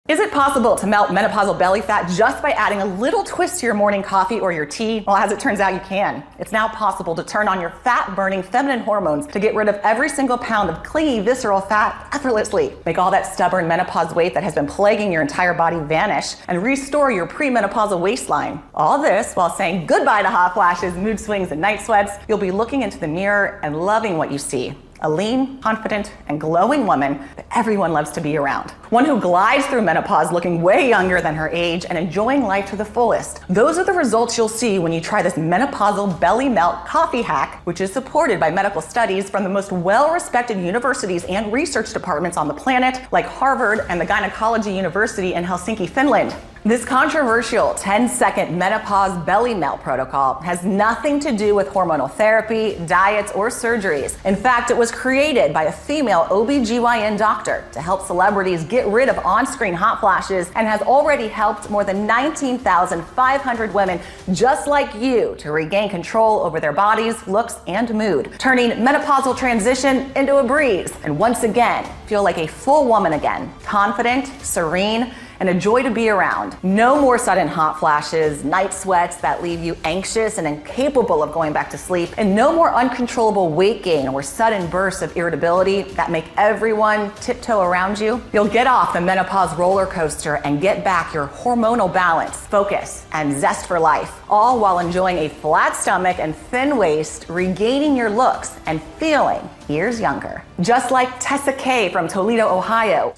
Is it possible to melt menopausal belly fat just by adding a little twist to your morning coffee or your tea? Well, as it turns out, you can. It's now possible to turn on your fat-burning feminine hormones to get rid of every single pound of clingy, visceral fat effortlessly. Make all that stubborn menopause weight that has been plaguing your entire body vanish and restore your premenopausal waistline. All this while saying goodbye to hot flashes, mood swings, and night sweats. You'll be looking into the mirror and loving what you see. A lean, confident, and glowing woman that everyone loves to be around. One who glides through menopause looking way younger than her age and enjoying life to the fullest. Those are the results you'll see when you try this menopausal belly melt coffee hack, which is supported by medical studies from the most well-respected universities and research departments on the planet, like Harvard and the Gynecology University in Helsinki, Finland. This controversial 10-second menopause belly melt protocol has nothing to do with hormonal therapy, diets, or surgeries. In fact, it was created by a female OB/GYN doctor to help celebrities get rid of on-screen hot flashes and has already helped more than 19,500 women just like you to regain control over their bodies, looks, and mood, turning menopausal transition into a breeze and once again feel like a full woman again, confident, serene, and a joy to be around. No more sudden hot flashes, night sweats that leave you anxious and incapable of going back to sleep, and no more uncontrollable weight gain or sudden bursts of irritability that make everyone tiptoe around you. You'll get off the menopause roller coaster and get back your hormonal balance, focus, and zest for life, all while enjoying a flat stomach and thin waist, regaining your looks and feeling years younger. Just like Tessa K from Toledo, Ohio.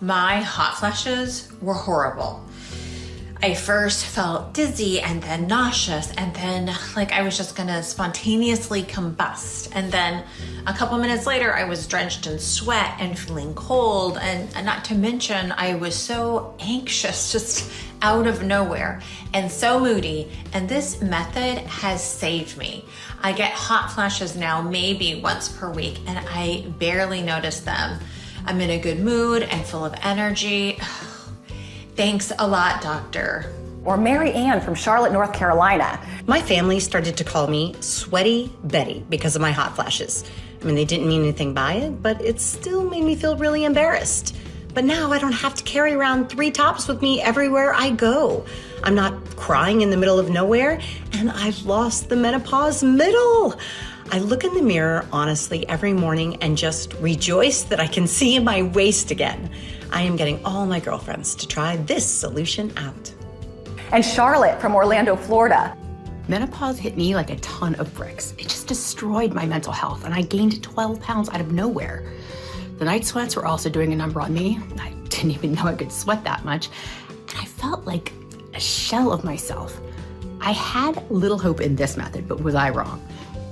My hot flashes were horrible. I first felt dizzy and then nauseous and then like I was just gonna spontaneously combust. And then a couple minutes later, I was drenched in sweat and feeling cold. And not to mention, I was so anxious just out of nowhere and so moody. And this method has saved me. I get hot flashes now maybe once per week and I barely notice them. I'm in a good mood and full of energy. Thanks a lot, doctor. Or Mary Ann from Charlotte, North Carolina. My family started to call me Sweaty Betty because of my hot flashes. I mean, they didn't mean anything by it, but it still made me feel really embarrassed. But now I don't have to carry around 3 tops with me everywhere I go. I'm not crying in the middle of nowhere, and I've lost the menopause middle. I look in the mirror, honestly, every morning and just rejoice that I can see my waist again. I am getting all my girlfriends to try this solution out. And Charlotte from Orlando, Florida. Menopause hit me like a ton of bricks. It just destroyed my mental health, and I gained 12 pounds out of nowhere. The night sweats were also doing a number on me. I didn't even know I could sweat that much. And I felt like a shell of myself. I had little hope in this method, but was I wrong?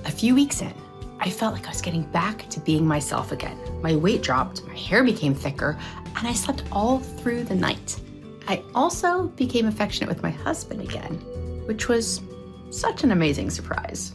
A few weeks in, I felt like I was getting back to being myself again. My weight dropped, my hair became thicker, and I slept all through the night. I also became affectionate with my husband again, which was such an amazing surprise.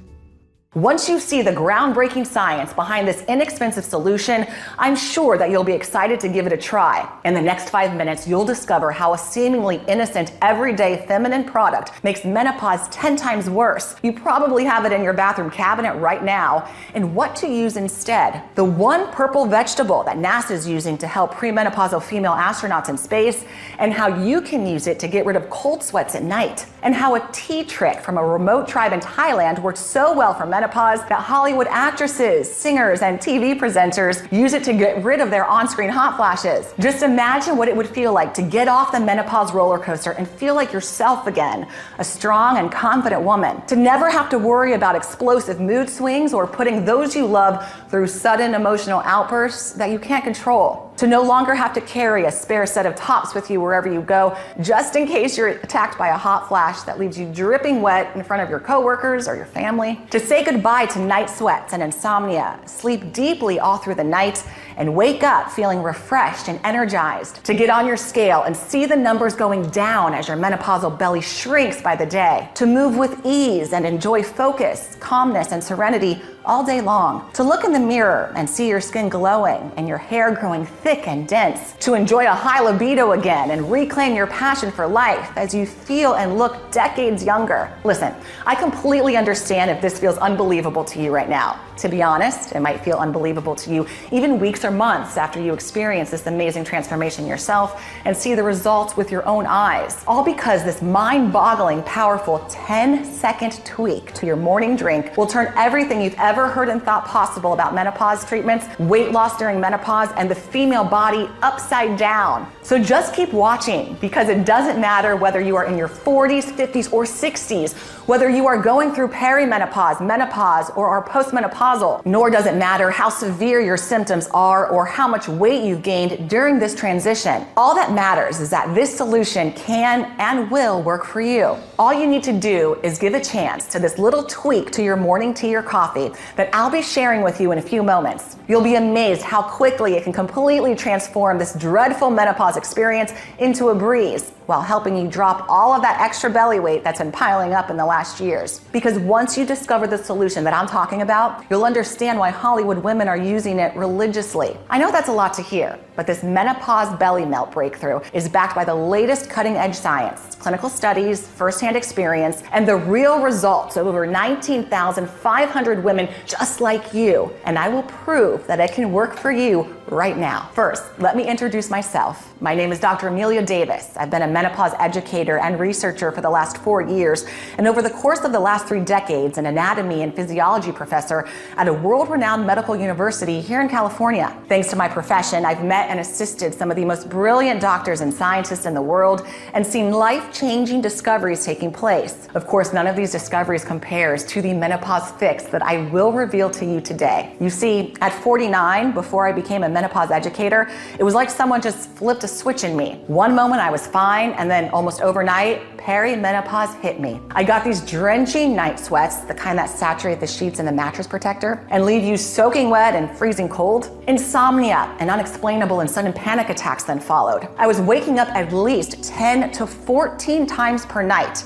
Once you see the groundbreaking science behind this inexpensive solution, I'm sure that you'll be excited to give it a try. In the next 5 minutes, you'll discover how a seemingly innocent, everyday feminine product makes menopause 10 times worse. You probably have it in your bathroom cabinet right now, and what to use instead. The one purple vegetable that NASA is using to help premenopausal female astronauts in space, and how you can use it to get rid of cold sweats at night, and how a tea trick from a remote tribe in Thailand worked so well for menopause that Hollywood actresses, singers, and TV presenters use it to get rid of their on-screen hot flashes. Just imagine what it would feel like to get off the menopause roller coaster and feel like yourself again, a strong and confident woman. To never have to worry about explosive mood swings or putting those you love through sudden emotional outbursts that you can't control. To no longer have to carry a spare set of tops with you wherever you go, just in case you're attacked by a hot flash that leaves you dripping wet in front of your coworkers or your family. To say goodbye to night sweats and insomnia, sleep deeply all through the night, and wake up feeling refreshed and energized. To get on your scale and see the numbers going down as your menopausal belly shrinks by the day. To move with ease and enjoy focus, calmness, and serenity all day long. To look in the mirror and see your skin glowing and your hair growing thick and dense. To enjoy a high libido again and reclaim your passion for life as you feel and look decades younger. Listen, I completely understand if this feels unbelievable to you right now. To be honest, it might feel unbelievable to you even weeks weeks or months after you experience this amazing transformation yourself and see the results with your own eyes. All because this mind-boggling, powerful 10-second tweak to your morning drink will turn everything you've ever heard and thought possible about menopause treatments, weight loss during menopause, and the female body upside down. So just keep watching, because it doesn't matter whether you are in your 40s, 50s, or 60s, whether you are going through perimenopause, menopause, or are postmenopausal, nor does it matter how severe your symptoms are or how much weight you've gained during this transition. All that matters is that this solution can and will work for you. All you need to do is give a chance to this little tweak to your morning tea or coffee that I'll be sharing with you in a few moments. You'll be amazed how quickly it can completely transform this dreadful menopause experience into a breeze, while helping you drop all of that extra belly weight that's been piling up in the last years. Because once you discover the solution that I'm talking about, you'll understand why Hollywood women are using it religiously. I know that's a lot to hear, but this menopause belly melt breakthrough is backed by the latest cutting-edge science, clinical studies, firsthand experience, and the real results of over 19,500 women just like you. And I will prove that it can work for you right now. First, let me introduce myself. My name is Dr. Amelia Davis. I've been a menopause educator and researcher for the last 4 years, and over the course of the last 3 decades, an anatomy and physiology professor at a world-renowned medical university here in California. Thanks to my profession, I've met and assisted some of the most brilliant doctors and scientists in the world and seen life-changing discoveries taking place. Of course, none of these discoveries compares to the menopause fix that I will reveal to you today. You see, at 49, before I became a menopause educator, it was like someone just flipped a switch in me. One moment I was fine, and then almost overnight, perimenopause hit me. I got these drenching night sweats, the kind that saturate the sheets and the mattress protector and leave you soaking wet and freezing cold. Insomnia and unexplainable and sudden panic attacks then followed. I was waking up at least 10 to 14 times per night.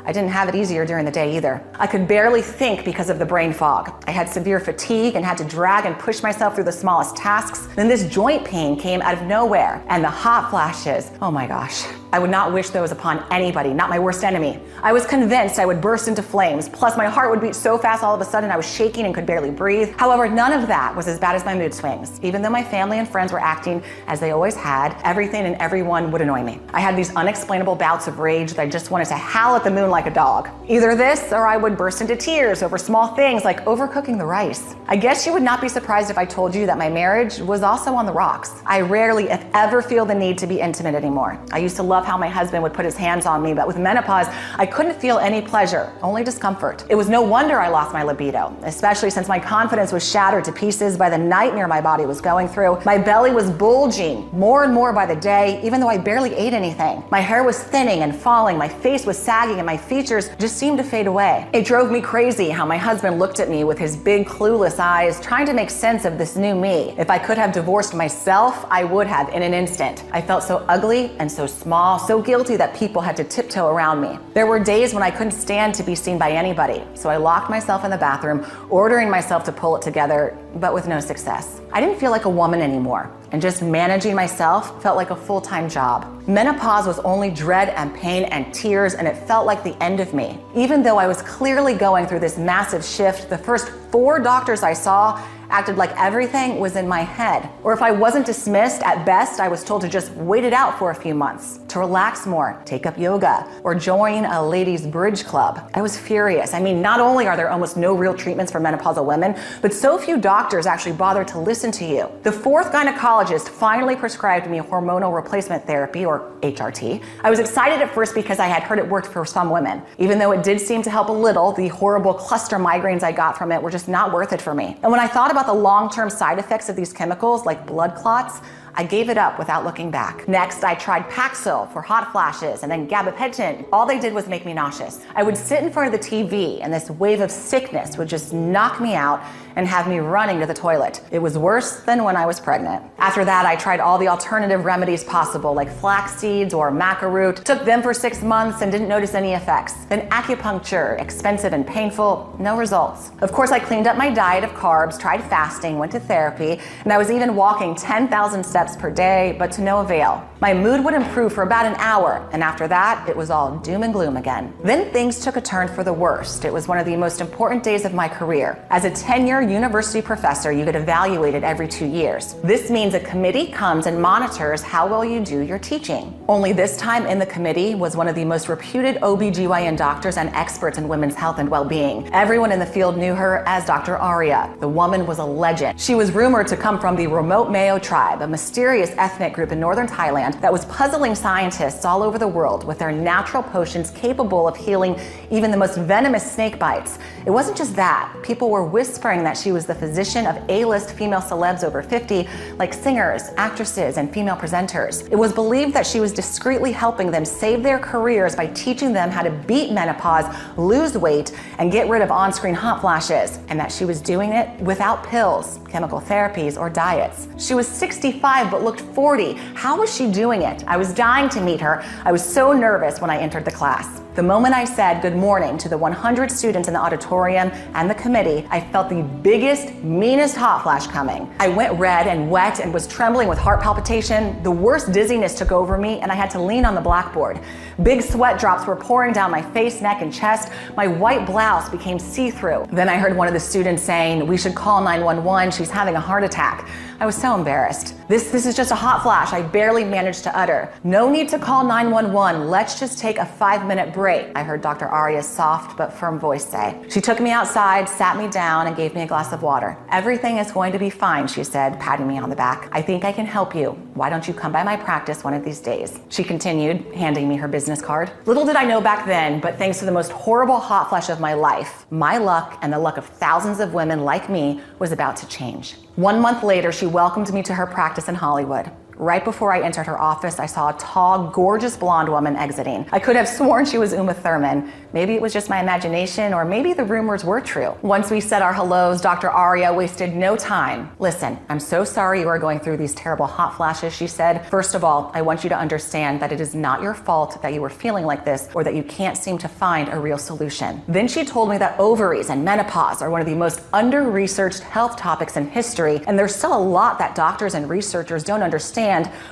I didn't have it easier during the day either. I could barely think because of the brain fog. I had severe fatigue and had to drag and push myself through the smallest tasks. Then this joint pain came out of nowhere, and the hot flashes. Oh my gosh. I would not wish those upon anybody, not my worst enemy. I was convinced I would burst into flames, plus my heart would beat so fast all of a sudden I was shaking and could barely breathe. However, none of that was as bad as my mood swings. Even though my family and friends were acting as they always had, everything and everyone would annoy me. I had these unexplainable bouts of rage that I just wanted to howl at the moon like a dog. Either this, or I would burst into tears over small things like overcooking the rice. I guess you would not be surprised if I told you that my marriage was also on the rocks. I rarely, if ever, feel the need to be intimate anymore. I used to love how my husband would put his hands on me, but with menopause, I couldn't feel any pleasure, only discomfort. It was no wonder I lost my libido, especially since my confidence was shattered to pieces by the nightmare my body was going through. My belly was bulging more and more by the day, even though I barely ate anything. My hair was thinning and falling, my face was sagging, and my features just seemed to fade away. It drove me crazy how my husband looked at me with his big, clueless eyes, trying to make sense of this new me. If I could have divorced myself, I would have in an instant. I felt so ugly and so small, so guilty that people had to tiptoe around me. There were days when I couldn't stand to be seen by anybody, so I locked myself in the bathroom, ordering myself to pull it together, but with no success. I didn't feel like a woman anymore, and just managing myself felt like a full-time job. Menopause was only dread and pain and tears, and it felt like the end of me. Even though I was clearly going through this massive shift, the first 4 doctors I saw acted like everything was in my head. Or if I wasn't dismissed, at best, I was told to just wait it out for a few months, to relax more, take up yoga, or join a ladies' bridge club. I was furious. I mean, not only are there almost no real treatments for menopausal women, but so few doctors actually bother to listen to you. The 4th gynecologist finally prescribed me hormonal replacement therapy, or HRT. I was excited at first because I had heard it worked for some women. Even though it did seem to help a little, the horrible cluster migraines I got from it were just not worth it for me. And when I thought about the long-term side effects of these chemicals, like blood clots, I gave it up without looking back. Next, I tried Paxil for hot flashes, and then gabapentin. All they did was make me nauseous. I would sit in front of the TV, and this wave of sickness would just knock me out and have me running to the toilet. It was worse than when I was pregnant. After that, I tried all the alternative remedies possible, like flax seeds or maca root. Took them for 6 months and didn't notice any effects. Then acupuncture, expensive and painful, no results. Of course, I cleaned up my diet of carbs, tried fasting, went to therapy, and I was even walking 10,000 steps steps per day, but to no avail. My mood would improve for about an hour, and after that, it was all doom and gloom again. Then things took a turn for the worst. It was one of the most important days of my career. As a tenure university professor, you get evaluated every 2 years. This means a committee comes and monitors how well you do your teaching. Only this time in the committee was one of the most reputed OBGYN doctors and experts in women's health and well-being. Everyone in the field knew her as Dr. Arya. The woman was a legend. She was rumored to come from the remote Mao tribe, a mysterious ethnic group in northern Thailand that was puzzling scientists all over the world with their natural potions capable of healing even the most venomous snake bites. It wasn't just that. People were whispering that she was the physician of A-list female celebs over 50, like singers, actresses, and female presenters. It was believed that she was discreetly helping them save their careers by teaching them how to beat menopause, lose weight, and get rid of on-screen hot flashes, and that she was doing it without pills, chemical therapies, or diets. She was 65 but looked 40. How was she doing it? I was dying to meet her. I was so nervous when I entered the class. The moment I said good morning to the 100 students in the auditorium and the committee, I felt the biggest, meanest hot flash coming. I went red and wet and was trembling with heart palpitation. The worst dizziness took over me and I had to lean on the blackboard. Big sweat drops were pouring down my face, neck, and chest. My white blouse became see-through. Then I heard one of the students saying, "We should call 911, she's having a heart attack." I was so embarrassed. This is just a hot flash, I barely managed to utter. "No need to call 911, let's just take a 5-minute break," I heard Dr. Arya's soft but firm voice say. She took me outside, sat me down, and gave me a glass of water. "Everything is going to be fine," she said, patting me on the back. "I think I can help you. Why don't you come by my practice one of these days?" She continued, handing me her business card. Little did I know back then, but thanks to the most horrible hot flash of my life, my luck and the luck of thousands of women like me was about to change. 1 month later, she welcomed me to her practice in Hollywood. Right before I entered her office, I saw a tall, gorgeous blonde woman exiting. I could have sworn she was Uma Thurman. Maybe it was just my imagination, or maybe the rumors were true. Once we said our hellos, Dr. Arya wasted no time. "Listen, I'm so sorry you are going through these terrible hot flashes," she said. "First of all, I want you to understand that it is not your fault that you were feeling like this or that you can't seem to find a real solution." Then she told me that ovaries and menopause are one of the most under-researched health topics in history, and there's still a lot that doctors and researchers don't understand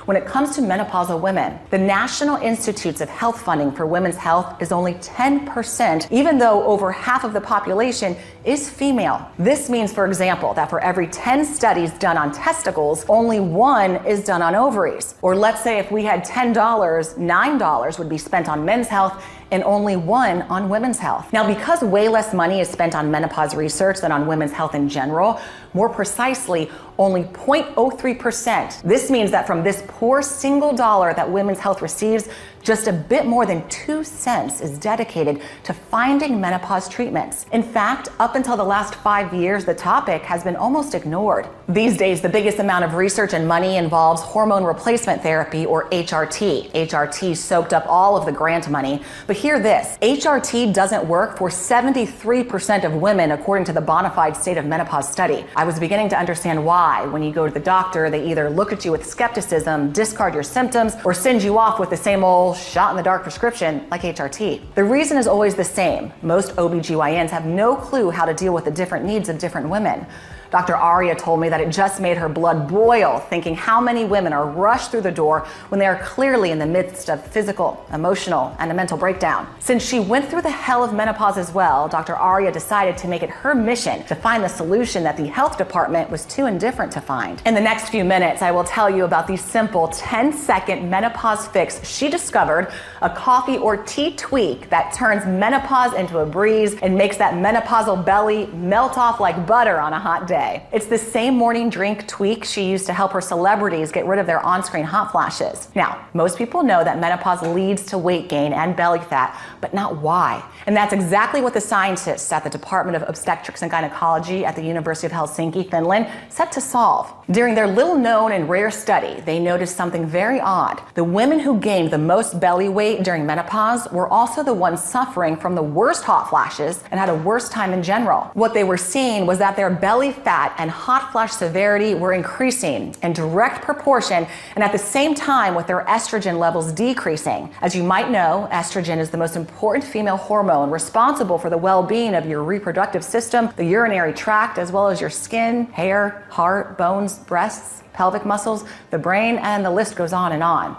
when it comes to menopausal women. The National Institutes of Health funding for women's health is only 10%, even though over half of the population is female. This means, for example, that for every 10 studies done on testicles, only 1 is done on ovaries. Or let's say if we had $10, $9 would be spent on men's health and only 1 on women's health. Now, because way less money is spent on menopause research than on women's health in general, more precisely, only 0.03%. This means that from this poor single dollar that women's health receives, just a bit more than 2 cents is dedicated to finding menopause treatments. In fact, up until the last 5 years, the topic has been almost ignored. These days, the biggest amount of research and money involves hormone replacement therapy, or HRT. HRT soaked up all of the grant money. But hear this, HRT doesn't work for 73% of women, according to the Bonafide State of Menopause study. I was beginning to understand why. When you go to the doctor, they either look at you with skepticism, discard your symptoms, or send you off with the same old shot-in-the-dark prescription like HRT. The reason is always the same. Most OBGYNs have no clue how to deal with the different needs of different women. Dr. Arya told me that it just made her blood boil thinking how many women are rushed through the door when they are clearly in the midst of physical, emotional, and a mental breakdown. Since she went through the hell of menopause as well, Dr. Arya decided to make it her mission to find the solution that the health department was too indifferent to find. In the next few minutes, I will tell you about the simple 10-second menopause fix she discovered, a coffee or tea tweak that turns menopause into a breeze and makes that menopausal belly melt off like butter on a hot day. It's the same morning drink tweak she used to help her celebrities get rid of their on-screen hot flashes. Now, most people know that menopause leads to weight gain and belly fat, but not why. And that's exactly what the scientists at the Department of Obstetrics and Gynecology at the University of Helsinki, Finland, set to solve. During their little-known and rare study, they noticed something very odd. The women who gained the most belly weight during menopause were also the ones suffering from the worst hot flashes and had a worse time in general. What they were seeing was that their belly fat fat and hot flash severity were increasing in direct proportion and at the same time with their estrogen levels decreasing. As you might know, estrogen is the most important female hormone responsible for the well-being of your reproductive system, the urinary tract, as well as your skin, hair, heart, bones, breasts, pelvic muscles, the brain, and the list goes on and on.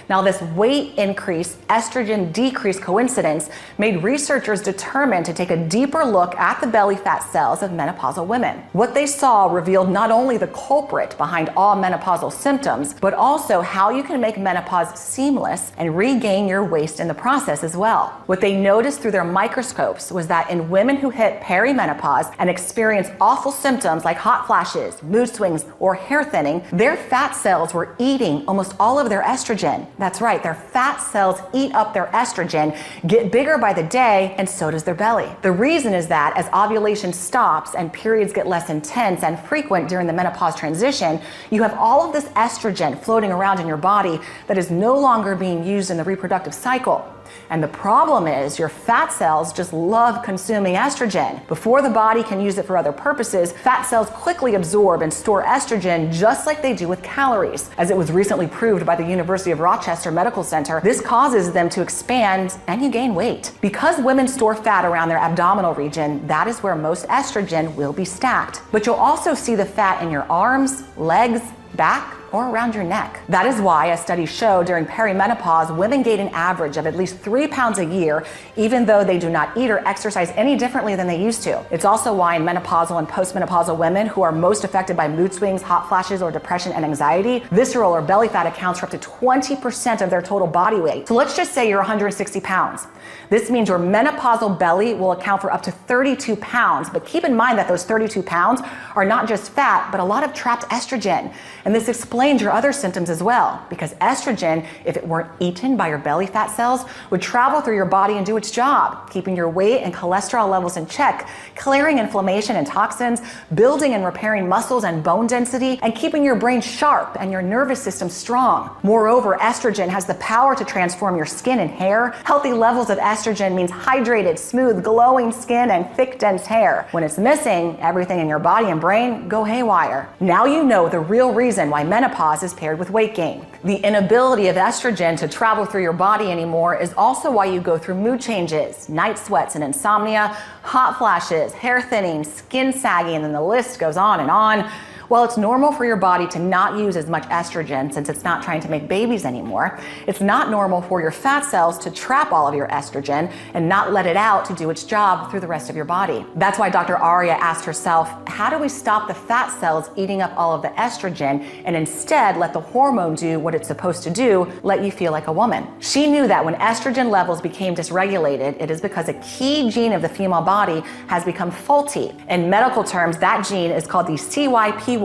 Now, this weight increase, estrogen decrease coincidence made researchers determine to take a deeper look at the belly fat cells of menopausal women. What they saw revealed not only the culprit behind all menopausal symptoms, but also how you can make menopause seamless and regain your waist in the process as well. What they noticed through their microscopes was that in women who hit perimenopause and experience awful symptoms like hot flashes, mood swings, or hair thinning, their fat cells were eating almost all of their estrogen. That's right, their fat cells eat up their estrogen, get bigger by the day, and so does their belly. The reason is that as ovulation stops and periods get less intense and frequent during the menopause transition, you have all of this estrogen floating around in your body that is no longer being used in the reproductive cycle. And the problem is your fat cells just love consuming estrogen. Before the body can use it for other purposes, fat cells quickly absorb and store estrogen just like they do with calories. As it was recently proved by the University of Rochester Medical Center, this causes them to expand and you gain weight. Because women store fat around their abdominal region, that is where most estrogen will be stacked. But you'll also see the fat in your arms, legs, back, or around your neck. That is why a study showed during perimenopause, women gain an average of at least 3 pounds a year, even though they do not eat or exercise any differently than they used to. It's also why in menopausal and postmenopausal women who are most affected by mood swings, hot flashes, or depression and anxiety, visceral or belly fat accounts for up to 20% of their total body weight. So let's just say you're 160 pounds. This means your menopausal belly will account for up to 32 pounds, but keep in mind that those 32 pounds are not just fat, but a lot of trapped estrogen. And this explains your other symptoms as well, because estrogen, if it weren't eaten by your belly fat cells, would travel through your body and do its job, keeping your weight and cholesterol levels in check, clearing inflammation and toxins, building and repairing muscles and bone density, and keeping your brain sharp and your nervous system strong. Moreover, estrogen has the power to transform your skin and hair. Healthy levels of estrogen means hydrated, smooth, glowing skin and thick, dense hair. When it's missing, everything in your body and brain go haywire. Now you know the real reason why menopause is paired with weight gain. The inability of estrogen to travel through your body anymore is also why you go through mood changes, night sweats and insomnia, hot flashes, hair thinning, skin sagging, and then the list goes on and on. While it's normal for your body to not use as much estrogen since it's not trying to make babies anymore, it's not normal for your fat cells to trap all of your estrogen and not let it out to do its job through the rest of your body. That's why Dr. Aria asked herself, how do we stop the fat cells eating up all of the estrogen and instead let the hormone do what it's supposed to do, let you feel like a woman? She knew that when estrogen levels became dysregulated, it is because a key gene of the female body has become faulty. In medical terms, that gene is called the CYP9A1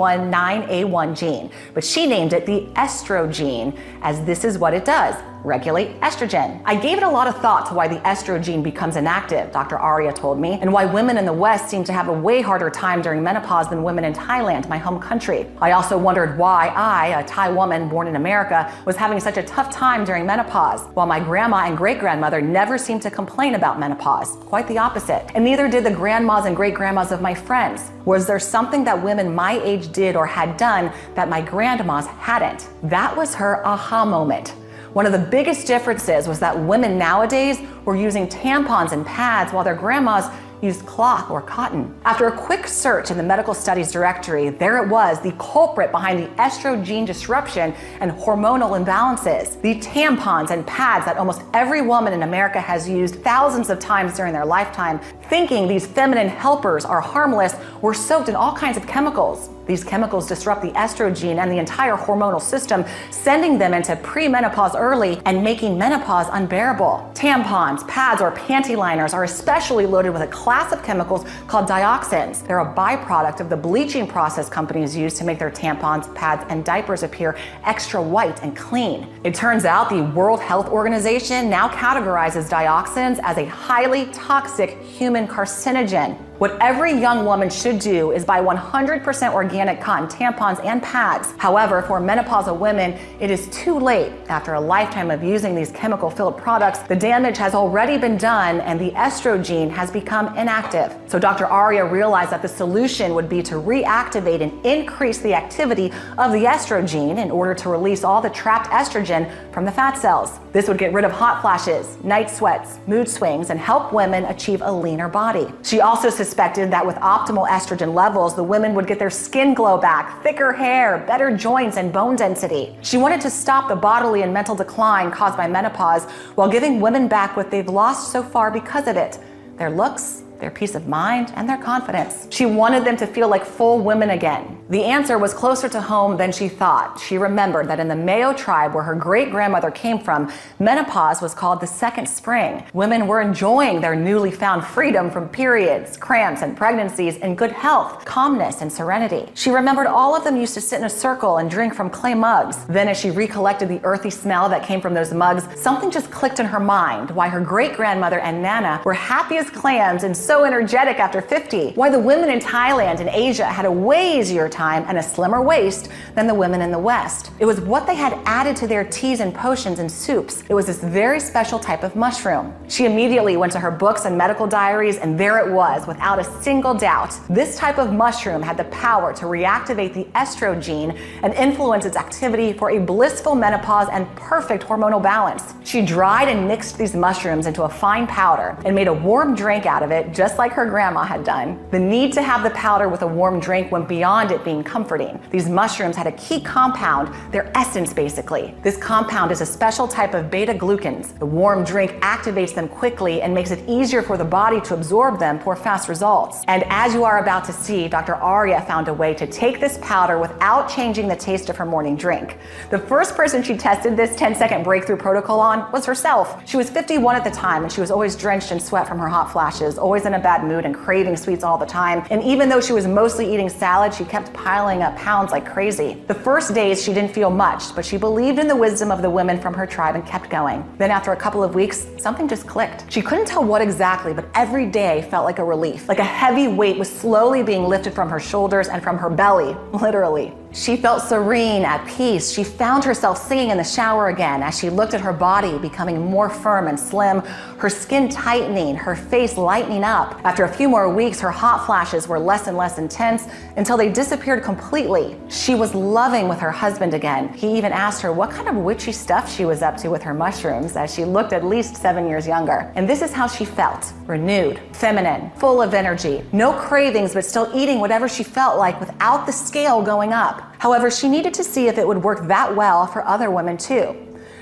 gene, but she named it the estrogen, as this is what it does: regulate estrogen. I gave it a lot of thought to why the estrogen becomes inactive, Dr. Aria told me, and why women in the West seem to have a way harder time during menopause than women in Thailand, my home country. I also wondered why I, a Thai woman born in America, was having such a tough time during menopause, while my grandma and great-grandmother never seemed to complain about menopause. Quite the opposite. And neither did the grandmas and great-grandmas of my friends. Was there something that women my age did or had done that my grandmas hadn't? That was her aha moment. One of the biggest differences was that women nowadays were using tampons and pads while their grandmas used cloth or cotton. After a quick search in the medical studies directory, there it was, the culprit behind the estrogen disruption and hormonal imbalances. The tampons and pads that almost every woman in America has used thousands of times during their lifetime, thinking these feminine helpers are harmless, were soaked in all kinds of chemicals. These chemicals disrupt the estrogen and the entire hormonal system, sending them into premenopause early and making menopause unbearable. Tampons, pads, or panty liners are especially loaded with a class of chemicals called dioxins. They're a byproduct of the bleaching process companies use to make their tampons, pads, and diapers appear extra white and clean. It turns out the World Health Organization now categorizes dioxins as a highly toxic human carcinogen. What every young woman should do is buy 100% organic cotton tampons and pads. However, for menopausal women, it is too late. After a lifetime of using these chemical-filled products, the damage has already been done and the estrogen has become inactive. So Dr. Aria realized that the solution would be to reactivate and increase the activity of the estrogen in order to release all the trapped estrogen from the fat cells. This would get rid of hot flashes, night sweats, mood swings, and help women achieve a leaner body. She also suspected that with optimal estrogen levels, the women would get their skin glow back, thicker hair, better joints, and bone density. She wanted to stop the bodily and mental decline caused by menopause while giving women back what they've lost so far because of it: their looks, their peace of mind, and their confidence. She wanted them to feel like full women again. The answer was closer to home than she thought. She remembered that in the Mayo tribe, where her great-grandmother came from, menopause was called the second spring. Women were enjoying their newly found freedom from periods, cramps, and pregnancies in good health, calmness, and serenity. She remembered all of them used to sit in a circle and drink from clay mugs. Then, as she recollected the earthy smell that came from those mugs, something just clicked in her mind: why her great-grandmother and Nana were happy as clams and so energetic after 50, why the women in Thailand and Asia had a way easier time and a slimmer waist than the women in the West. It was what they had added to their teas and potions and soups. It was this very special type of mushroom. She immediately went to her books and medical diaries, and there it was, without a single doubt. This type of mushroom had the power to reactivate the estrogen and influence its activity for a blissful menopause and perfect hormonal balance. She dried and mixed these mushrooms into a fine powder and made a warm drink out of it, just like her grandma had done. The need to have the powder with a warm drink went beyond it being comforting. These mushrooms had a key compound, their essence basically. This compound is a special type of beta-glucans. The warm drink activates them quickly and makes it easier for the body to absorb them for fast results. And as you are about to see, Dr. Aria found a way to take this powder without changing the taste of her morning drink. The first person she tested this 10-second breakthrough protocol on was herself. She was 51 at the time, and she was always drenched in sweat from her hot flashes, always in a bad mood and craving sweets all the time. And even though she was mostly eating salad, she kept piling up pounds like crazy. The first days she didn't feel much, but she believed in the wisdom of the women from her tribe and kept going. Then after a couple of weeks, something just clicked. She couldn't tell what exactly, but every day felt like a relief. Like a heavy weight was slowly being lifted from her shoulders and from her belly, literally. She felt serene, at peace. She found herself singing in the shower again as she looked at her body becoming more firm and slim, her skin tightening, her face lightening up. After a few more weeks, her hot flashes were less and less intense until they disappeared completely. She was loving with her husband again. He even asked her what kind of witchy stuff she was up to with her mushrooms, as she looked at least 7 years younger. And this is how she felt: renewed, feminine, full of energy, no cravings, but still eating whatever she felt like without the scale going up. However, she needed to see if it would work that well for other women too.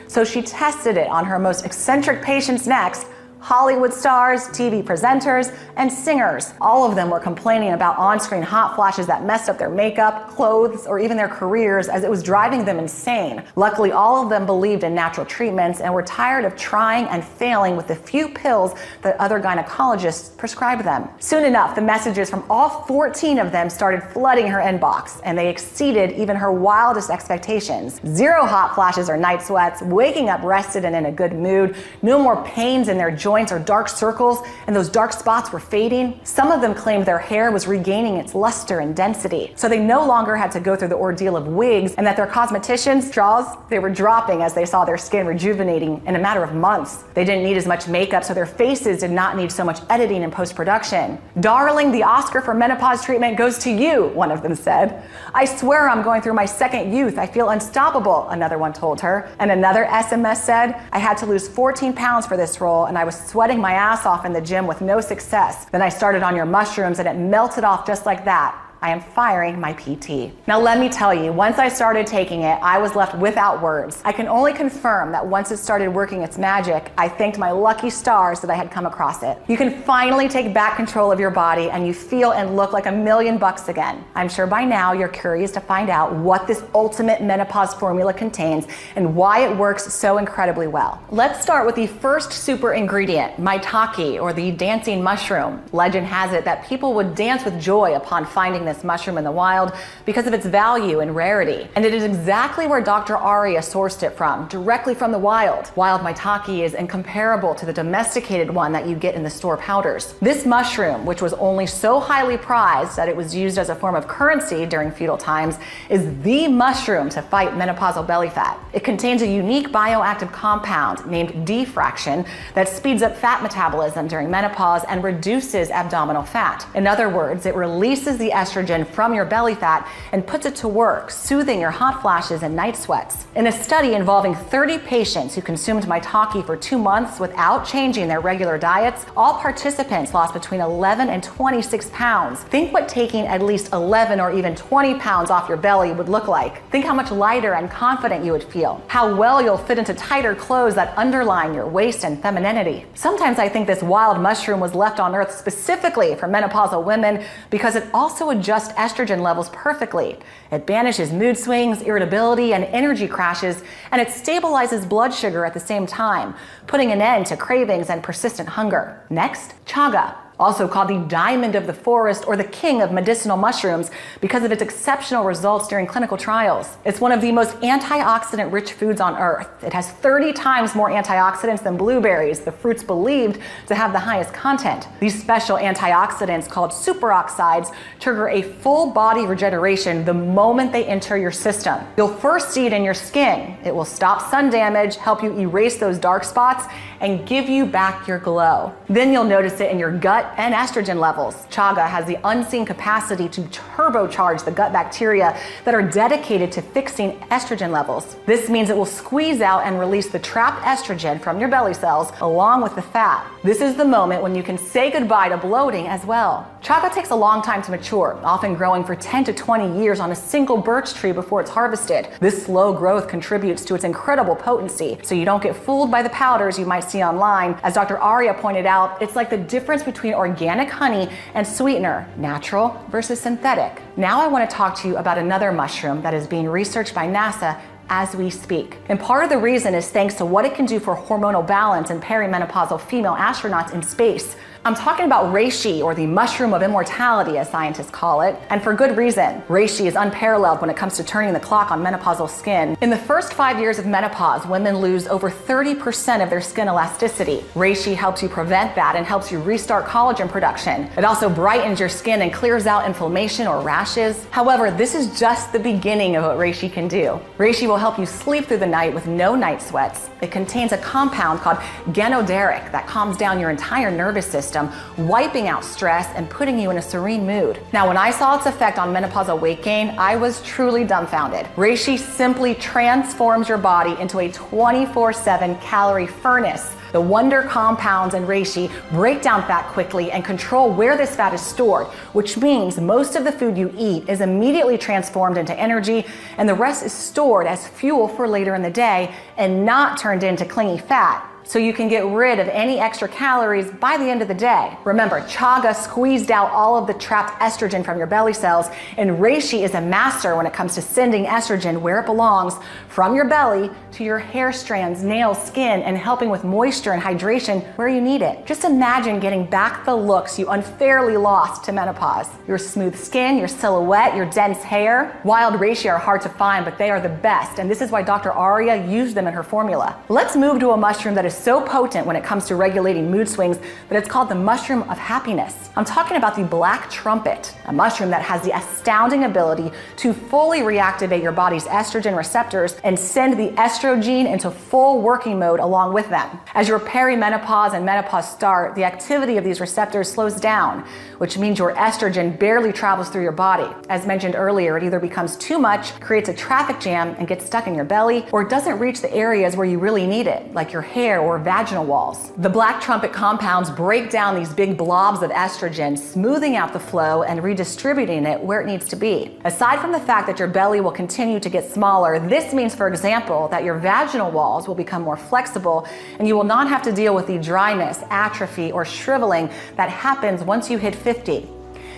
So she tested it on her most eccentric patients next: Hollywood stars, TV presenters, and singers. All of them were complaining about on-screen hot flashes that messed up their makeup, clothes, or even their careers, as it was driving them insane. Luckily, all of them believed in natural treatments and were tired of trying and failing with the few pills that other gynecologists prescribed them. Soon enough, the messages from all 14 of them started flooding her inbox, and they exceeded even her wildest expectations. 0 hot flashes or night sweats, waking up rested and in a good mood, no more pains in their joints or dark circles, and those dark spots were fading. Some of them claimed their hair was regaining its luster and density, so they no longer had to go through the ordeal of wigs, and that their cosmeticians' jaws, they were dropping as they saw their skin rejuvenating in a matter of months. They didn't need as much makeup, so their faces did not need so much editing and post-production. "Darling, the Oscar for menopause treatment goes to you," one of them said. "I swear I'm going through my second youth. I feel unstoppable," another one told her. And another SMS said, "I had to lose 14 pounds for this role, and I was sweating my ass off in the gym with no success. Then I started on your mushrooms and it melted off just like that. I am firing my PT." Now let me tell you, once I started taking it, I was left without words. I can only confirm that once it started working its magic, I thanked my lucky stars that I had come across it. You can finally take back control of your body and you feel and look like $1,000,000 again. I'm sure by now you're curious to find out what this ultimate menopause formula contains and why it works so incredibly well. Let's start with the first super ingredient, maitake, or the dancing mushroom. Legend has it that people would dance with joy upon finding this happiness mushroom in the wild because of its value and rarity. And it is exactly where Dr. Aria sourced it from, directly from the wild. Wild maitake is incomparable to the domesticated one that you get in the store powders. This mushroom, which was only so highly prized that it was used as a form of currency during feudal times, is the mushroom to fight menopausal belly fat. It contains a unique bioactive compound named D-fraction that speeds up fat metabolism during menopause and reduces abdominal fat. In other words, it releases the estrogen from your belly fat and puts it to work, soothing your hot flashes and night sweats. In a study involving 30 patients who consumed maitake for 2 months without changing their regular diets, all participants lost between 11 and 26 pounds. Think what taking at least 11 or even 20 pounds off your belly would look like. Think how much lighter and confident you would feel. How well you'll fit into tighter clothes that underline your waist and femininity. Sometimes I think this wild mushroom was left on earth specifically for menopausal women because it also adjusts estrogen levels perfectly. It banishes mood swings, irritability, and energy crashes, and it stabilizes blood sugar at the same time, putting an end to cravings and persistent hunger. Next, chaga, also called the diamond of the forest or the king of medicinal mushrooms because of its exceptional results during clinical trials. It's one of the most antioxidant-rich foods on earth. It has 30 times more antioxidants than blueberries, the fruits believed to have the highest content. These special antioxidants, called superoxides, trigger a full body regeneration the moment they enter your system. You'll first see it in your skin. It will stop sun damage, help you erase those dark spots, and give you back your glow. Then you'll notice it in your gut and estrogen levels. Chaga has the unseen capacity to turbocharge the gut bacteria that are dedicated to fixing estrogen levels. This means it will squeeze out and release the trapped estrogen from your belly cells along with the fat. This is the moment when you can say goodbye to bloating as well. Chaga takes a long time to mature, often growing for 10 to 20 years on a single birch tree before it's harvested. This slow growth contributes to its incredible potency, so you don't get fooled by the powders you might see online. As Dr. Aria pointed out, it's like the difference between organic honey and sweetener, natural versus synthetic. Now I want to talk to you about another mushroom that is being researched by NASA as we speak. And part of the reason is thanks to what it can do for hormonal balance in perimenopausal female astronauts in space. I'm talking about reishi, or the mushroom of immortality, as scientists call it, and for good reason. Reishi is unparalleled when it comes to turning the clock on menopausal skin. In the first 5 years of menopause, women lose over 30% of their skin elasticity. Reishi helps you prevent that and helps you restart collagen production. It also brightens your skin and clears out inflammation or rashes. However, this is just the beginning of what reishi can do. Reishi will help you sleep through the night with no night sweats. It contains a compound called ganoderic that calms down your entire nervous system, wiping out stress and putting you in a serene mood. Now, when I saw its effect on menopausal weight gain, I was truly dumbfounded. Reishi simply transforms your body into a 24/7 calorie furnace. The wonder compounds in reishi break down fat quickly and control where this fat is stored, which means most of the food you eat is immediately transformed into energy, and the rest is stored as fuel for later in the day and not turned into clingy fat. So you can get rid of any extra calories by the end of the day. Remember, chaga squeezed out all of the trapped estrogen from your belly cells, and reishi is a master when it comes to sending estrogen where it belongs, from your belly to your hair strands, nails, skin, and helping with moisture and hydration where you need it. Just imagine getting back the looks you unfairly lost to menopause. Your smooth skin, your silhouette, your dense hair. Wild reishi are hard to find, but they are the best, and this is why Dr. Aria used them in her formula. Let's move to a mushroom that is so potent when it comes to regulating mood swings that it's called the mushroom of happiness. I'm talking about the black trumpet, a mushroom that has the astounding ability to fully reactivate your body's estrogen receptors and send the estrogene into full working mode along with them. As your perimenopause and menopause start, the activity of these receptors slows down, which means your estrogen barely travels through your body. As mentioned earlier, it either becomes too much, creates a traffic jam, and gets stuck in your belly, or it doesn't reach the areas where you really need it, like your hair or vaginal walls. The black trumpet compounds break down these big blobs of estrogen, smoothing out the flow and redistributing it where it needs to be. Aside from the fact that your belly will continue to get smaller, this means, for example, that your vaginal walls will become more flexible and you will not have to deal with the dryness, atrophy, or shriveling that happens once you hit 50.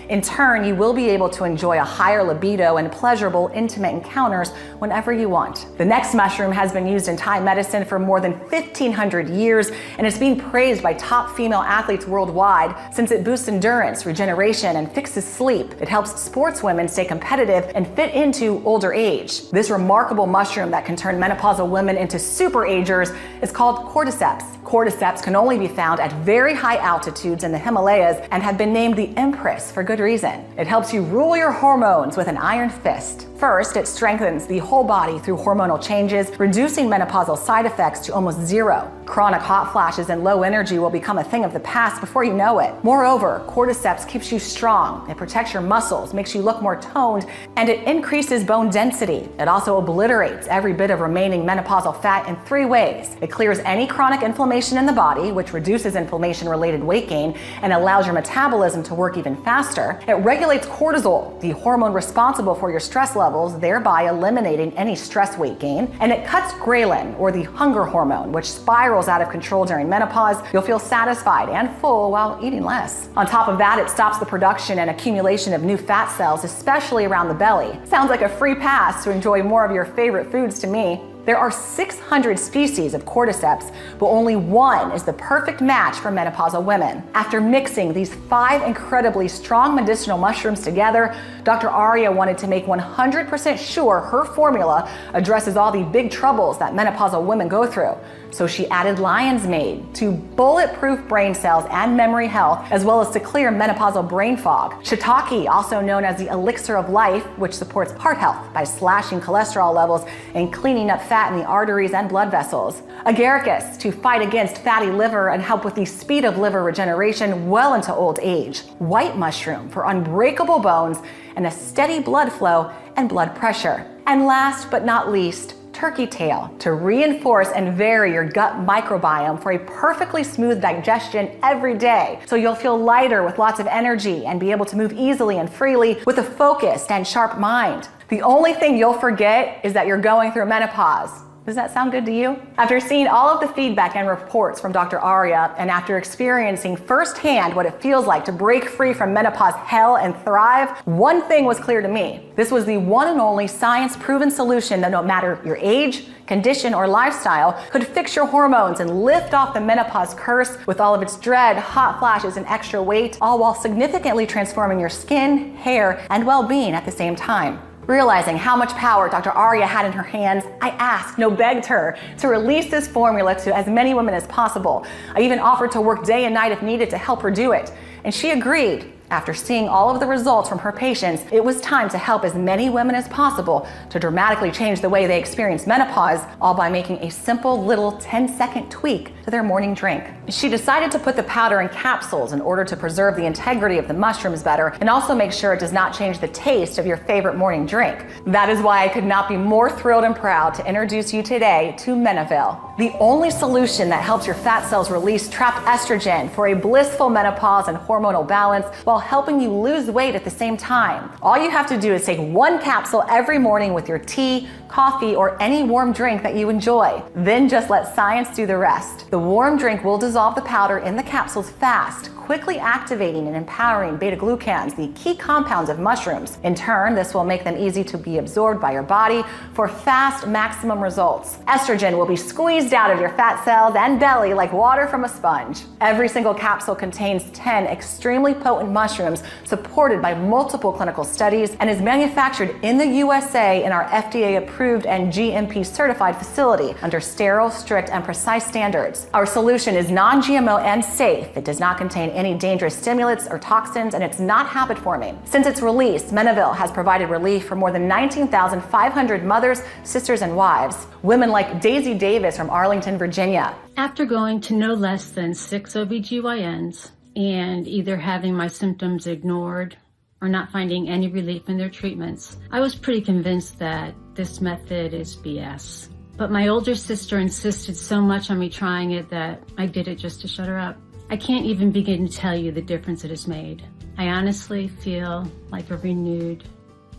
In turn, you will be able to enjoy a higher libido and pleasurable, intimate encounters whenever you want. The next mushroom has been used in Thai medicine for more than 1,500 years, and it's being praised by top female athletes worldwide since it boosts endurance, regeneration, and fixes sleep. It helps sportswomen stay competitive and fit into older age. This remarkable mushroom that can turn menopausal women into super-agers is called cordyceps. Cordyceps can only be found at very high altitudes in the Himalayas and have been named the Empress for good reason. It helps you rule your hormones with an iron fist. First, it strengthens the whole body through hormonal changes, reducing menopausal side effects to almost zero. Chronic hot flashes and low energy will become a thing of the past before you know it. Moreover, cordyceps keeps you strong. It protects your muscles, makes you look more toned, and it increases bone density. It also obliterates every bit of remaining menopausal fat in 3 ways. It clears any chronic inflammation in the body, which reduces inflammation-related weight gain and allows your metabolism to work even faster. It regulates cortisol, the hormone responsible for your stress levels, thereby eliminating any stress weight gain. And it cuts ghrelin, or the hunger hormone, which spirals out of control during menopause. You'll feel satisfied and full while eating less. On top of that, it stops the production and accumulation of new fat cells, especially around the belly. Sounds like a free pass to enjoy more of your favorite foods to me. There are 600 species of cordyceps, but only one is the perfect match for menopausal women. After mixing these 5 incredibly strong medicinal mushrooms together, Dr. Arya wanted to make 100% sure her formula addresses all the big troubles that menopausal women go through. So she added lion's mane to bulletproof brain cells and memory health, as well as to clear menopausal brain fog. Shiitake, also known as the elixir of life, which supports heart health by slashing cholesterol levels and cleaning up fat in the arteries and blood vessels. Agaricus, to fight against fatty liver and help with the speed of liver regeneration well into old age. White mushroom for unbreakable bones and a steady blood flow and blood pressure. And last but not least, turkey tail to reinforce and vary your gut microbiome for a perfectly smooth digestion every day. So you'll feel lighter with lots of energy and be able to move easily and freely with a focused and sharp mind. The only thing you'll forget is that you're going through menopause. Does that sound good to you? After seeing all of the feedback and reports from Dr. Arya, and after experiencing firsthand what it feels like to break free from menopause hell and thrive, one thing was clear to me. This was the one and only science-proven solution that no matter your age, condition, or lifestyle could fix your hormones and lift off the menopause curse with all of its dread, hot flashes, and extra weight, all while significantly transforming your skin, hair, and well-being at the same time. Realizing how much power Dr. Arya had in her hands, I asked, no, begged her to release this formula to as many women as possible. I even offered to work day and night if needed to help her do it. And she agreed. After seeing all of the results from her patients, it was time to help as many women as possible to dramatically change the way they experience menopause, all by making a simple little 10-second tweak to their morning drink. She decided to put the powder in capsules in order to preserve the integrity of the mushrooms better and also make sure it does not change the taste of your favorite morning drink. That is why I could not be more thrilled and proud to introduce you today to Menaville, the only solution that helps your fat cells release trapped estrogen for a blissful menopause and hormonal balance while helping you lose weight at the same time. All you have to do is take 1 capsule every morning with your tea, coffee, or any warm drink that you enjoy. Then just let science do the rest. The warm drink will dissolve the powder in the capsules fast, quickly activating and empowering beta-glucans, the key compounds of mushrooms. In turn, this will make them easy to be absorbed by your body for fast, maximum results. Estrogen will be squeezed out of your fat cells and belly like water from a sponge. Every single capsule contains 10 extremely potent mushrooms supported by multiple clinical studies and is manufactured in the USA in our FDA-approved and GMP-certified facility under sterile, strict, and precise standards. Our solution is non-GMO and safe. It does not contain any dangerous stimulants or toxins, and it's not habit-forming. Since its release, Menaville has provided relief for more than 19,500 mothers, sisters, and wives. Women like Daisy Davis from Arlington, Virginia. After going to no less than 6 OBGYNs and either having my symptoms ignored or not finding any relief in their treatments, I was pretty convinced that this method is BS. But my older sister insisted so much on me trying it that I did it just to shut her up. I can't even begin to tell you the difference it has made. I honestly feel like a renewed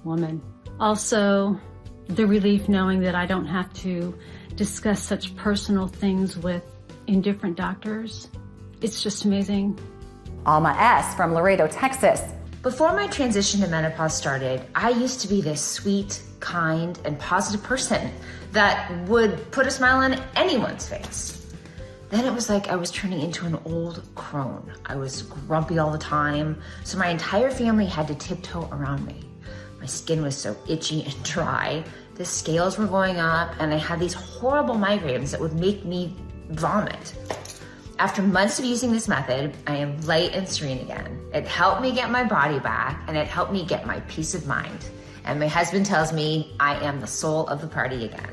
woman. Also, the relief knowing that I don't have to discuss such personal things with indifferent doctors. It's just amazing. Alma S. from Laredo, Texas. Before my transition to menopause started, I used to be this sweet, kind, and positive person that would put a smile on anyone's face. Then it was like I was turning into an old crone. I was grumpy all the time, so my entire family had to tiptoe around me. My skin was so itchy and dry, the scales were going up, and I had these horrible migraines that would make me vomit. After months of using this method, I am light and serene again. It helped me get my body back, and it helped me get my peace of mind. And my husband tells me I am the soul of the party again.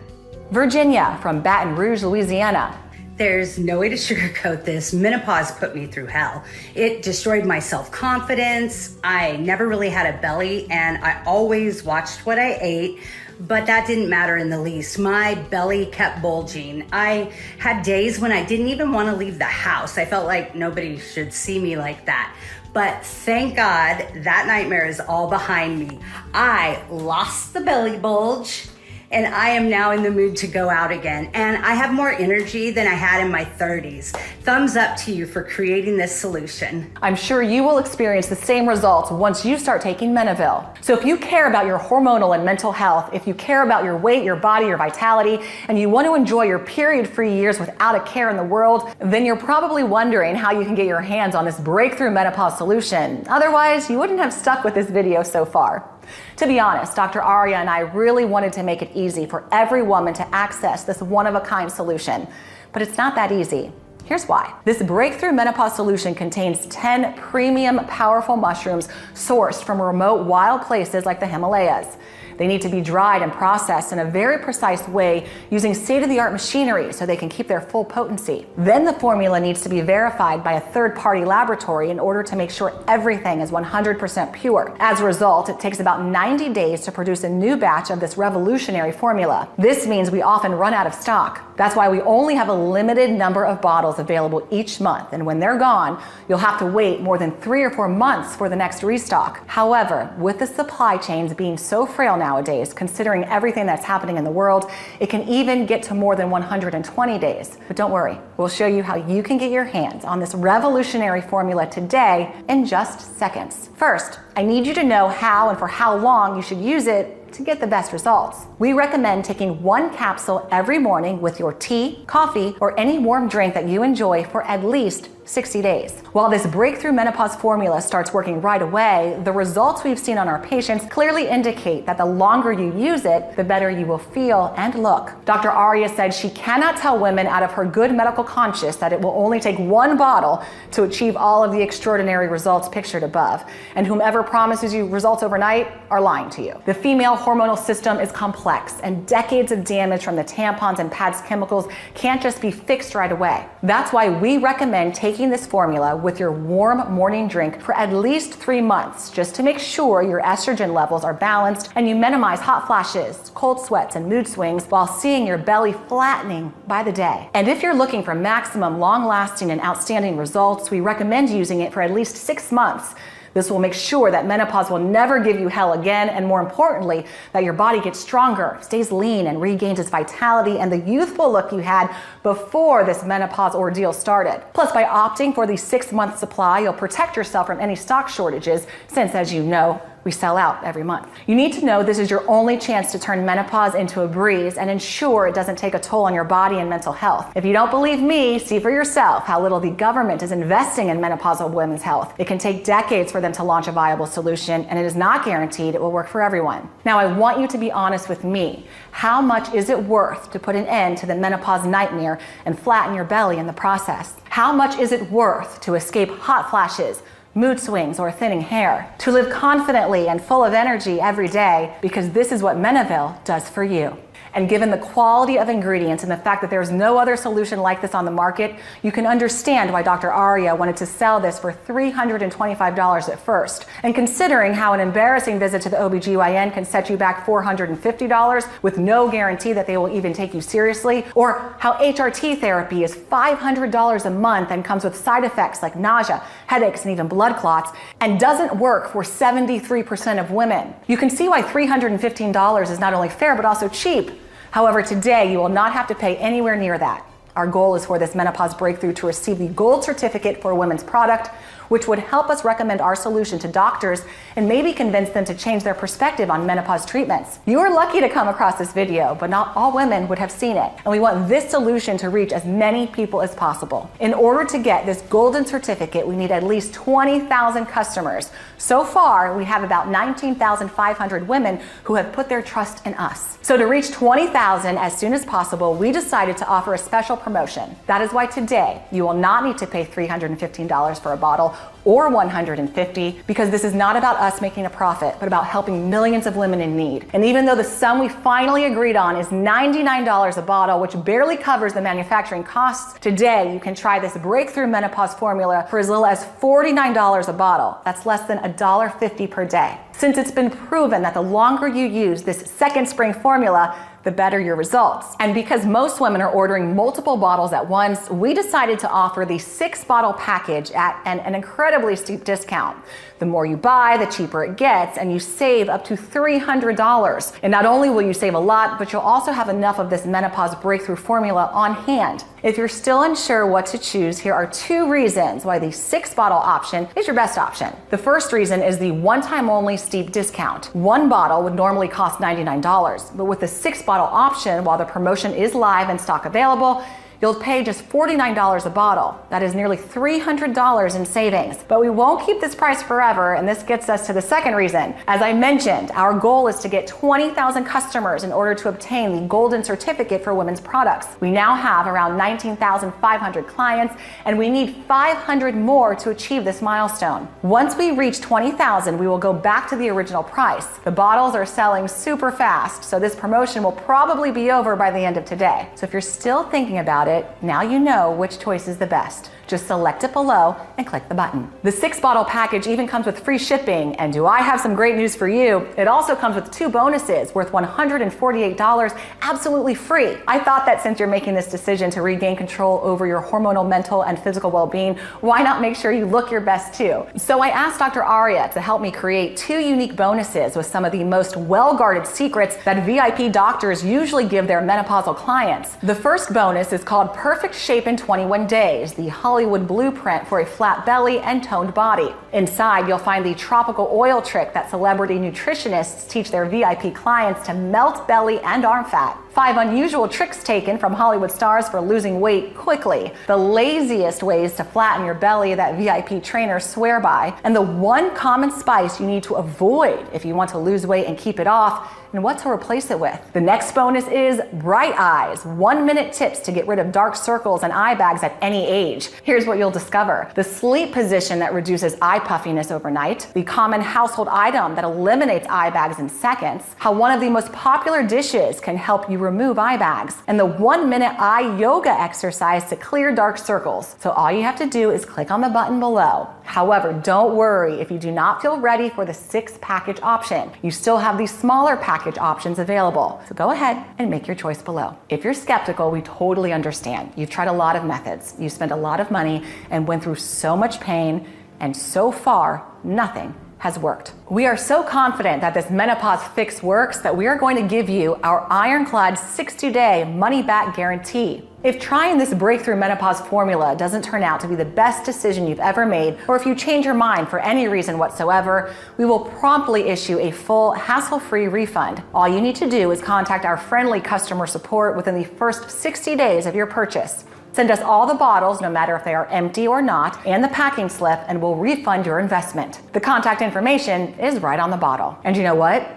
Virginia from Baton Rouge, Louisiana. There's no way to sugarcoat this. Menopause put me through hell. It destroyed my self-confidence. I never really had a belly, and I always watched what I ate, but that didn't matter in the least. My belly kept bulging. I had days when I didn't even want to leave the house. I felt like nobody should see me like that. But thank God that nightmare is all behind me. I lost the belly bulge, and I am now in the mood to go out again. And I have more energy than I had in my 30s. Thumbs up to you for creating this solution. I'm sure you will experience the same results once you start taking Menopause. So if you care about your hormonal and mental health, if you care about your weight, your body, your vitality, and you want to enjoy your period-free years without a care in the world, then you're probably wondering how you can get your hands on this breakthrough menopause solution. Otherwise, you wouldn't have stuck with this video so far. To be honest, Dr. Aria and I really wanted to make it easy for every woman to access this one-of-a-kind solution, but it's not that easy. Here's why. This breakthrough menopause solution contains 10 premium, powerful mushrooms sourced from remote wild places like the Himalayas. They need to be dried and processed in a very precise way using state-of-the-art machinery so they can keep their full potency. Then the formula needs to be verified by a third-party laboratory in order to make sure everything is 100% pure. As a result, it takes about 90 days to produce a new batch of this revolutionary formula. This means we often run out of stock. That's why we only have a limited number of bottles available each month, and when they're gone, you'll have to wait more than 3 or 4 months for the next restock. However, with the supply chains being so frail nowadays, considering everything that's happening in the world, it can even get to more than 120 days. But don't worry, we'll show you how you can get your hands on this revolutionary formula today in just seconds. First, I need you to know how and for how long you should use it to get the best results. We recommend taking 1 capsule every morning with your tea, coffee, or any warm drink that you enjoy for at least 60 days. While this breakthrough menopause formula starts working right away, the results we've seen on our patients clearly indicate that the longer you use it, the better you will feel and look. Dr. Aria said she cannot tell women out of her good medical conscience that it will only take 1 bottle to achieve all of the extraordinary results pictured above. And whomever promises you results overnight are lying to you. The female hormonal system is complex, and decades of damage from the tampons and pads chemicals can't just be fixed right away. That's why we recommend taking this formula with your warm morning drink for at least 3 months, just to make sure your estrogen levels are balanced and you minimize hot flashes, cold sweats, and mood swings while seeing your belly flattening by the day. And if you're looking for maximum long-lasting and outstanding results, we recommend using it for at least 6 months. This will make sure that menopause will never give you hell again, and more importantly, that your body gets stronger, stays lean, and regains its vitality and the youthful look you had before this menopause ordeal started. Plus, by opting for the 6-month supply, you'll protect yourself from any stock shortages, since, as you know, we sell out every month. You need to know this is your only chance to turn menopause into a breeze and ensure it doesn't take a toll on your body and mental health. If you don't believe me, see for yourself how little the government is investing in menopausal women's health. It can take decades for them to launch a viable solution, and it is not guaranteed it will work for everyone. Now, I want you to be honest with me. How much is it worth to put an end to the menopause nightmare and flatten your belly in the process? How much is it worth to escape hot flashes, mood swings, or thinning hair? To live confidently and full of energy every day, because this is what Menopause does for you. And given the quality of ingredients and the fact that there's no other solution like this on the market, you can understand why Dr. Aria wanted to sell this for $325 at first. And considering how an embarrassing visit to the OBGYN can set you back $450 with no guarantee that they will even take you seriously, or how HRT therapy is $500 a month and comes with side effects like nausea, headaches, and even blood clots, and doesn't work for 73% of women, you can see why $315 is not only fair but also cheap. However, today you will not have to pay anywhere near that. Our goal is for this menopause breakthrough to receive the gold certificate for a women's product, which would help us recommend our solution to doctors and maybe convince them to change their perspective on menopause treatments. You are lucky to come across this video, but not all women would have seen it. And we want this solution to reach as many people as possible. In order to get this golden certificate, we need at least 20,000 customers. So far, we have about 19,500 women who have put their trust in us. So to reach 20,000 as soon as possible, we decided to offer a special promotion. That is why today, you will not need to pay $315 for a bottle or $150, because this is not about us making a profit, but about helping millions of women in need. And even though the sum we finally agreed on is $99 a bottle, which barely covers the manufacturing costs, today you can try this breakthrough menopause formula for as little as $49 a bottle. That's less than $1.50 per day. Since it's been proven that the longer you use this second spring formula, the better your results. And because most women are ordering multiple bottles at once, we decided to offer the 6-bottle package at an incredibly steep discount. The more you buy, the cheaper it gets, and you save up to $300. And not only will you save a lot, but you'll also have enough of this menopause breakthrough formula on hand. If you're still unsure what to choose, here are 2 reasons why the 6-bottle option is your best option. The first reason is the one-time only steep discount. 1 bottle would normally cost $99, but with the 6-bottle option, while the promotion is live and stock available, you'll pay just $49 a bottle. That is nearly $300 in savings. But we won't keep this price forever, and this gets us to the second reason. As I mentioned, our goal is to get 20,000 customers in order to obtain the golden certificate for women's products. We now have around 19,500 clients, and we need 500 more to achieve this milestone. Once we reach 20,000, we will go back to the original price. The bottles are selling super fast, so this promotion will probably be over by the end of today. So if you're still thinking about it, now you know which choice is the best. Just select it below and click the button. The 6-bottle package even comes with free shipping, and do I have some great news for you? It also comes with 2 bonuses worth $148 absolutely free. I thought that since you're making this decision to regain control over your hormonal, mental, and physical well-being, why not make sure you look your best too? So I asked Dr. Arya to help me create 2 unique bonuses with some of the most well-guarded secrets that VIP doctors usually give their menopausal clients. The first bonus is called Perfect Shape in 21 Days, the Hollywood blueprint for a flat belly and toned body. Inside, you'll find the tropical oil trick that celebrity nutritionists teach their VIP clients to melt belly and arm fat. 5 unusual tricks taken from Hollywood stars for losing weight quickly. The laziest ways to flatten your belly that VIP trainers swear by. And the 1 common spice you need to avoid if you want to lose weight and keep it off, and what to replace it with. The next bonus is Bright Eyes, 1-minute tips to get rid of dark circles and eye bags at any age. Here's what you'll discover. The sleep position that reduces eye puffiness overnight, the common household item that eliminates eye bags in seconds, how one of the most popular dishes can help you remove eye bags, and the 1-minute eye yoga exercise to clear dark circles. So all you have to do is click on the button below. However, don't worry if you do not feel ready for the 6 package option. You still have these smaller package options available. So go ahead and make your choice below. If you're skeptical, we totally understand. You've tried a lot of methods. You spent a lot of money and went through so much pain, and so far, nothing has worked. We are so confident that this menopause fix works that we are going to give you our ironclad 60-day money-back guarantee. If trying this breakthrough menopause formula doesn't turn out to be the best decision you've ever made, or if you change your mind for any reason whatsoever, we will promptly issue a full, hassle-free refund. All you need to do is contact our friendly customer support within the first 60 days of your purchase. Send us all the bottles, no matter if they are empty or not, and the packing slip, and we'll refund your investment. The contact information is right on the bottle. And you know what?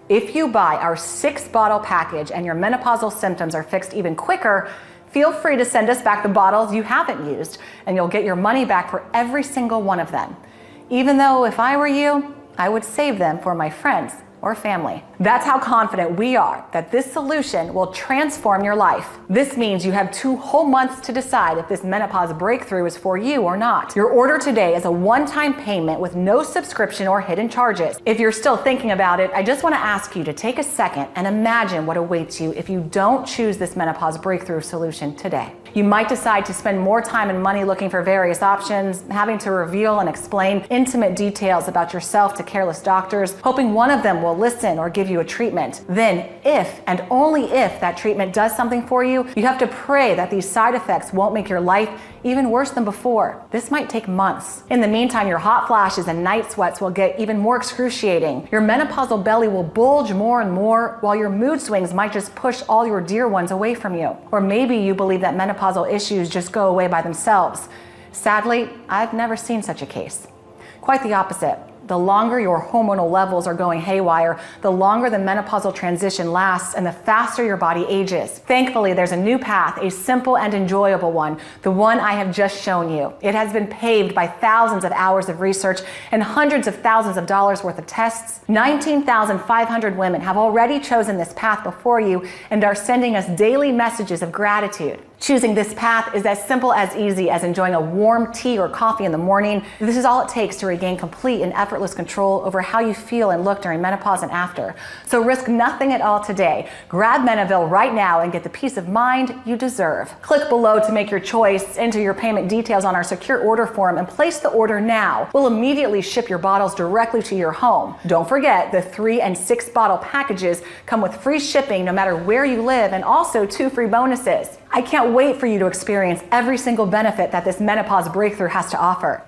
If you buy our 6-bottle package and your menopausal symptoms are fixed even quicker, feel free to send us back the bottles you haven't used, and you'll get your money back for every single one of them. Even though if I were you, I would save them for my friends or family. That's how confident we are that this solution will transform your life. This means you have 2 whole months to decide if this menopause breakthrough is for you or not. Your order today is a one-time payment with no subscription or hidden charges. If you're still thinking about it, I just want to ask you to take a second and imagine what awaits you if you don't choose this menopause breakthrough solution today. You might decide to spend more time and money looking for various options, having to reveal and explain intimate details about yourself to careless doctors, hoping one of them will will listen or give you a treatment. Then, if and only if that treatment does something for you, you have to pray that these side effects won't make your life even worse than before. This might take months. In the meantime, your hot flashes and night sweats will get even more excruciating. Your menopausal belly will bulge more and more, while your mood swings might just push all your dear ones away from you. Or maybe you believe that menopausal issues just go away by themselves. Sadly, I've never seen such a case. Quite the opposite. The longer your hormonal levels are going haywire, the longer the menopausal transition lasts and the faster your body ages. Thankfully, there's a new path, a simple and enjoyable one, the one I have just shown you. It has been paved by thousands of hours of research and hundreds of thousands of dollars worth of tests. 19,500 women have already chosen this path before you and are sending us daily messages of gratitude. Choosing this path is as simple as easy as enjoying a warm tea or coffee in the morning. This is all it takes to regain complete and effortless control over how you feel and look during menopause and after. So risk nothing at all today. Grab Menaville right now and get the peace of mind you deserve. Click below to make your choice, enter your payment details on our secure order form, and place the order now. We'll immediately ship your bottles directly to your home. Don't forget, the 3 and 6 bottle packages come with free shipping no matter where you live, and also 2 free bonuses. I can't wait for you to experience every single benefit that this menopause breakthrough has to offer.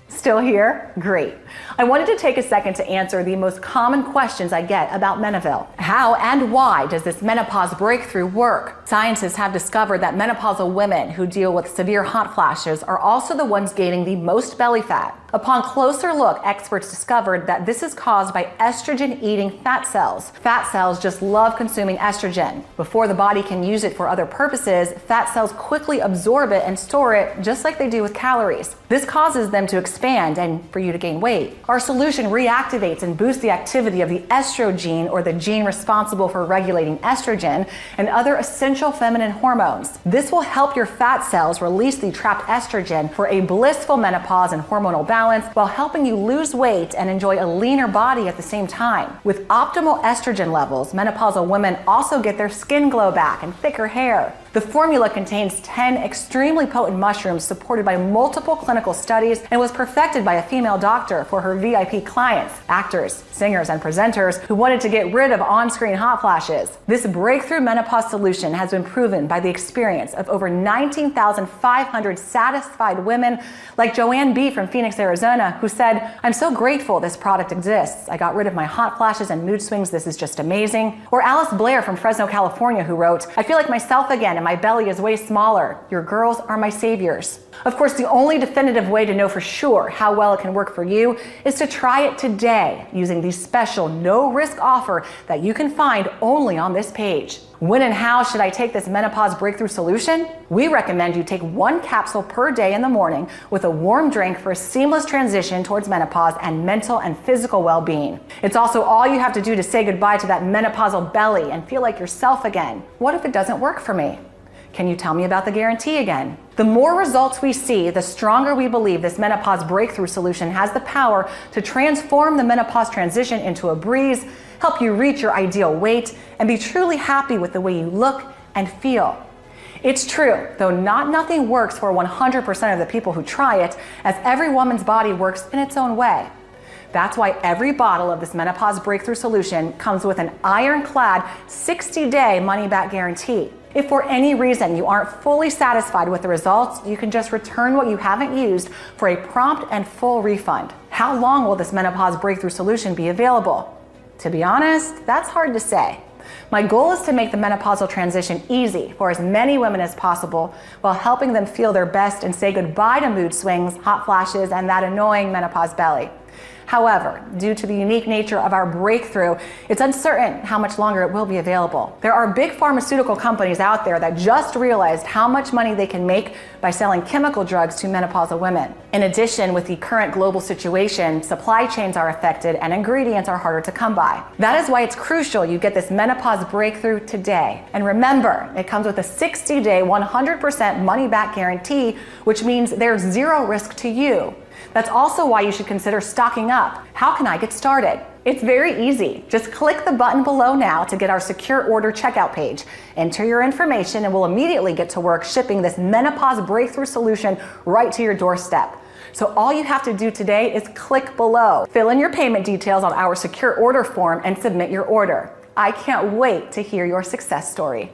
Still here? Great. I wanted to take a second to answer the most common questions I get about Menaville. How and why does this menopause breakthrough work? Scientists have discovered that menopausal women who deal with severe hot flashes are also the ones gaining the most belly fat. Upon closer look, experts discovered that this is caused by estrogen-eating fat cells. Fat cells just love consuming estrogen. Before the body can use it for other purposes, fat cells quickly absorb it and store it just like they do with calories. This causes them to expand and for you to gain weight. Our solution reactivates and boosts the activity of the estrogen, or the gene responsible for regulating estrogen and other essential feminine hormones. This will help your fat cells release the trapped estrogen for a blissful menopause and hormonal balance, while helping you lose weight and enjoy a leaner body at the same time. With optimal estrogen levels, menopausal women also get their skin glow back and thicker hair. The formula contains 10 extremely potent mushrooms supported by multiple clinical studies and was perfected by a female doctor for her VIP clients, actors, singers, and presenters who wanted to get rid of on-screen hot flashes. This breakthrough menopause solution has been proven by the experience of over 19,500 satisfied women, like Joanne B. from Phoenix, Arizona, who said, "I'm so grateful this product exists. I got rid of my hot flashes and mood swings. This is just amazing." Or Alice Blair from Fresno, California, who wrote, "I feel like myself again and my belly is way smaller. Your girls are my saviors." Of course, the only definitive way to know for sure how well it can work for you is to try it today using the special no-risk offer that you can find only on this page. When and how should I take this menopause breakthrough solution? We recommend you take 1 capsule per day in the morning with a warm drink for a seamless transition towards menopause and mental and physical well-being. It's also all you have to do to say goodbye to that menopausal belly and feel like yourself again. What if it doesn't work for me? Can you tell me about the guarantee again? The more results we see, the stronger we believe this menopause breakthrough solution has the power to transform the menopause transition into a breeze, help you reach your ideal weight, and be truly happy with the way you look and feel. It's true, though nothing works for 100% of the people who try it, as every woman's body works in its own way. That's why every bottle of this menopause breakthrough solution comes with an ironclad 60-day money-back guarantee. If for any reason you aren't fully satisfied with the results, you can just return what you haven't used for a prompt and full refund. How long will this menopause breakthrough solution be available? To be honest, that's hard to say. My goal is to make the menopausal transition easy for as many women as possible, while helping them feel their best and say goodbye to mood swings, hot flashes, and that annoying menopause belly. However, due to the unique nature of our breakthrough, it's uncertain how much longer it will be available. There are big pharmaceutical companies out there that just realized how much money they can make by selling chemical drugs to menopausal women. In addition, with the current global situation, supply chains are affected and ingredients are harder to come by. That is why it's crucial you get this menopause breakthrough today. And remember, it comes with a 60-day, 100% money-back guarantee, which means there's zero risk to you. That's also why you should consider stocking up. How can I get started? It's very easy. Just click the button below now to get our secure order checkout page. Enter your information and we'll immediately get to work shipping this menopause breakthrough solution right to your doorstep. So all you have to do today is click below, fill in your payment details on our secure order form and submit your order. I can't wait to hear your success story.